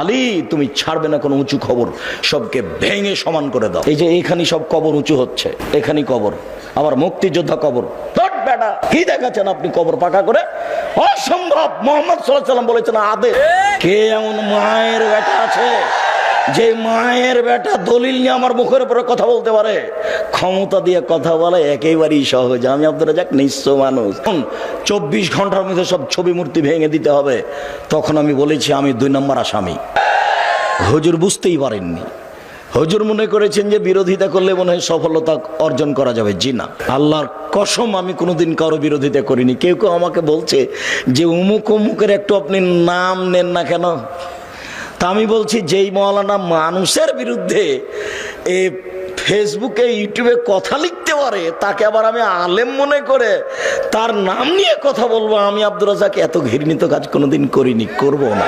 আলী তুমি ছাড়বে না কোনো উঁচু খবর, সবকে ভেঙে সমান করে দাও। এই যে এখানে সব কবর উঁচু হচ্ছে, এখানে কবর, আবার মুক্তিযোদ্ধা কবর, বেটা কি দেখাচ্ছেন আপনি কবর পাকা করে? অসম্ভব। মুহাম্মদ সাল্লাল্লাহু আলাইহি ওয়াসাল্লাম বলেছেন আদেশ। কে এমন মায়ের বেটা আছে যে মায়ের বেটা দলিল নিয়ে আমার মুখের উপরে কথা বলতে পারে? ক্ষমতা দিয়ে কথা বলে একেবারেই সহজ। আমি আব্দুর রাজ্জাক নিঃস্ব মানুষ। 24 ঘন্টার মধ্যে সব ছবি মূর্তি ভেঙে দিতে হবে। তখন আমি বলেছি আমি 2 নম্বর আসামি। হুজুর বুঝতেই পারেননি। হুজুর মনে করেছেন যে বিরোধিতা করলে মনে হয় সফলতা অর্জন করা যাবে। জি না, আল্লাহর কসম আমি কোনোদিন কারো বিরোধিতা করিনি। কেউ কেউ আমাকে বলছে যে অমুক অমুকের একটু আপনি নাম নেন না কেন? তা আমি বলছি যেই মাওলানা মানুষের বিরুদ্ধে ফেসবুকে ইউটিউবে কথা লিখতে পারে, তাকে আবার আমি আলেম মনে করে তার নাম নিয়ে কথা বলবো? আমি আব্দুর রাজ্জাক এত ঘৃণিত কাজ কোনোদিন করিনি, করবো না।